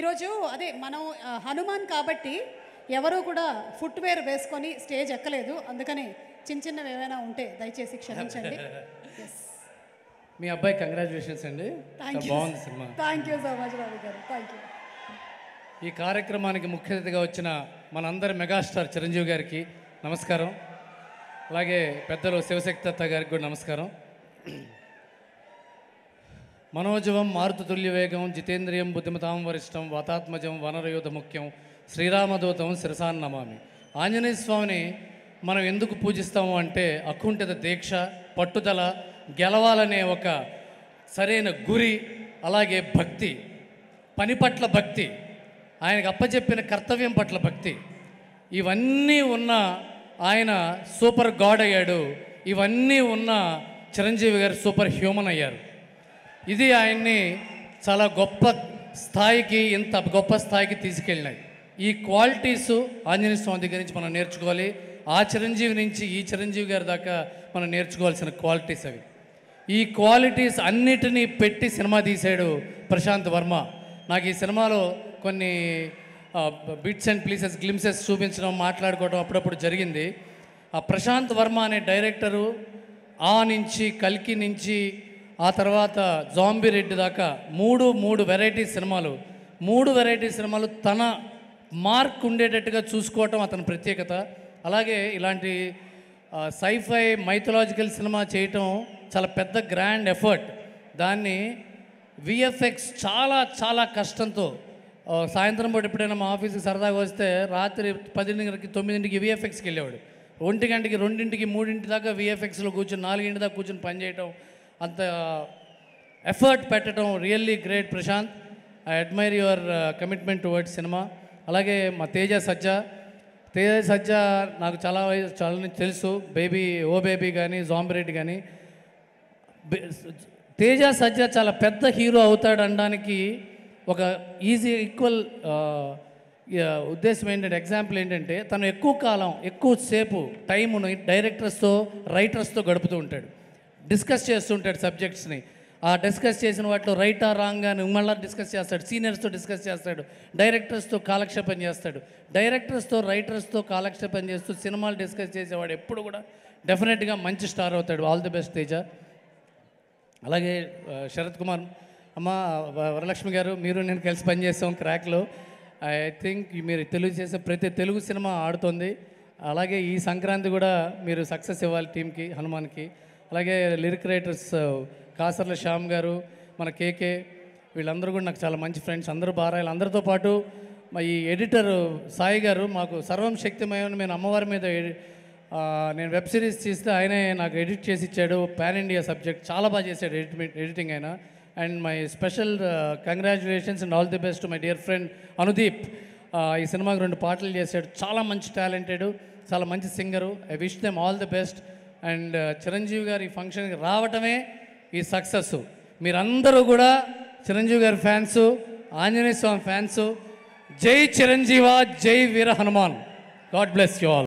ఈరోజు అదే మనం హనుమాన్ కాబట్టి ఎవరు కూడా ఫుట్వేర్ వేసుకొని స్టేజ్ ఎక్కలేదు. అందుకని చిన్న చిన్నవి ఏమైనా ఉంటే దయచేసి క్షమించండి. మీ అబ్బాయి కంగ్రాచులేషన్స్ అండి. బాగుంది సినిమా. Thank you so much Ravi గారు. Thank you. ఈ కార్యక్రమానికి ముఖ్య అతిథిగా వచ్చిన మనందరి మెగాస్టార్ చిరంజీవి గారికి నమస్కారం. అలాగే పెద్దలు శివశక్తి దత్త గారికి కూడా నమస్కారం. మనోజవం మారుతుల్య వేగం జితేంద్రియం బుద్ధిమతాం వరిష్టం వాతాత్మజం వనరయోధ ముఖ్యం శ్రీరామదూతం శిరసాన్ నమామి. ఆంజనేయ స్వామిని మనం ఎందుకు పూజిస్తాము అంటే అకుంఠిత దీక్ష, పట్టుదల, గెలవాలనే ఒక సరైన గురి, అలాగే భక్తి, పని పట్ల భక్తి, ఆయనకు అప్పచెప్పిన కర్తవ్యం పట్ల భక్తి, ఇవన్నీ ఉన్న ఆయన సూపర్ గాడ్ అయ్యాడు. ఇవన్నీ ఉన్న చిరంజీవి గారు సూపర్ హ్యూమన్ అయ్యారు. ఇది ఆయన్ని చాలా గొప్ప స్థాయికి, ఇంత గొప్ప స్థాయికి తీసుకెళ్ళినాయి. ఈ క్వాలిటీస్ ఆంజనేయ స్వామి దగ్గర నుంచి మనం నేర్చుకోవాలి. ఆ చిరంజీవి నుంచి ఈ చిరంజీవి గారి దాకా మనం నేర్చుకోవాల్సిన క్వాలిటీస్ అవి. ఈ క్వాలిటీస్ అన్నిటినీ పెట్టి సినిమా తీశాడు ప్రశాంత్ వర్మ. నాకు ఈ సినిమాలో కొన్ని బిట్స్ అండ్ ప్లీసెస్, గ్లిమ్సెస్ చూపించడం, మాట్లాడుకోవడం అప్పుడప్పుడు జరిగింది. ఆ ప్రశాంత్ వర్మ అనే డైరెక్టరు ఆ నుంచి, కల్కి నుంచి, ఆ తర్వాత జాంబీ రెడ్డి దాకా మూడు వెరైటీ సినిమాలు తన మార్క్ ఉండేటట్టుగా చూసుకోవటం అతని ప్రత్యేకత. అలాగే ఇలాంటి సైఫై మైథలాజికల్ సినిమా చేయటం చాలా పెద్ద గ్రాండ్ ఎఫర్ట్. దాన్ని విఎఫ్ఎక్స్ చాలా చాలా కష్టంతో, సాయంత్రం పూట ఎప్పుడైనా మా ఆఫీస్కి సరదాగా వస్తే రాత్రి 10:00కి 9:00కి విఎఫ్ఎక్స్కి వెళ్ళేవాడు. 1 గంటకి 2:00కి 3:00 దాకా విఎఫ్ఎక్స్లో కూర్చొని 4:00 దాకా కూర్చొని పనిచేయటం, అంత ఎఫర్ట్ పెట్టడం really great Prashanth. I admire your commitment towards cinema. అలాగే మా తేజ సజ్జా నాకు చాలా తెలుసు. ఓ బేబీ కానీ, జాంబీ రెడ్డి కానీ. తేజ సజ్జా చాలా పెద్ద హీరో అవుతాడు అనడానికి ఒక ఈక్వల్ ఉద్దేశం ఏంటంటే, ఎగ్జాంపుల్ ఏంటంటే, తను ఎక్కువసేపు టైమును డైరెక్టర్స్తో, రైటర్స్తో గడుపుతూ ఉంటాడు. డిస్కస్ చేస్తూ ఉంటాడు సబ్జెక్ట్స్ని. ఆ డిస్కస్ చేసిన వాటిలో రైటా రాంగ్ అని మళ్ళీ డిస్కస్ చేస్తాడు. సీనియర్స్తో డిస్కస్ చేస్తాడు. డైరెక్టర్స్తో కాలక్షేపం చేస్తాడు. డైరెక్టర్స్తో, రైటర్స్తో కాలక్షేపం చేస్తూ సినిమాలు డిస్కస్ చేసేవాడు ఎప్పుడు కూడా డెఫినెట్గా మంచి స్టార్ అవుతాడు. All the best Teja. అలాగే శరత్ కుమార్ అమ్మ, వరలక్ష్మి గారు, మీరు నేను కలిసి పనిచేస్తాం క్రాక్లో. ఐ థింక్ మీరు చేసే ప్రతి తెలుగు సినిమా ఆడుతుంది. అలాగే ఈ సంక్రాంతి కూడా మీరు సక్సెస్ ఇవ్వాలి టీంకి, హనుమాన్కి. అలాగే లిరిక్ రైటర్స్ కాసర్ల శ్యామ్ గారు, మన కేకే, వీళ్ళందరూ కూడా నాకు చాలా మంచి ఫ్రెండ్స్. అందరూ బాగా, అందరితో పాటు మా ఈ ఎడిటర్ సాయి గారు మాకు సర్వం శక్తిమయం. నేను అమ్మవారి మీద నేను వెబ్ సిరీస్ తీస్తే ఆయనే నాకు ఎడిట్ చేసి ఇచ్చాడు. పాన్ ఇండియా సబ్జెక్ట్ చాలా బాగా చేశాడు ఎడిటింగ్ ఆయన. And my special congratulations and all the best to my dear friend Anudeep. ఈ సినిమాకి 2 పాటలు చేశాడు. చాలా మంచి టాలెంటెడ్, చాలా మంచి singer. I wish them all the best. And Chiranjeevi గారు ఈ ఫంక్షన్కి రావటమే ఈ సక్సెస్. మీరందరూ కూడా చిరంజీవి గారి ఫ్యాన్సు, ఆంజనేయ స్వామి ఫ్యాన్సు. జై చిరంజీవ, జై వీర Hanuman. God bless you all.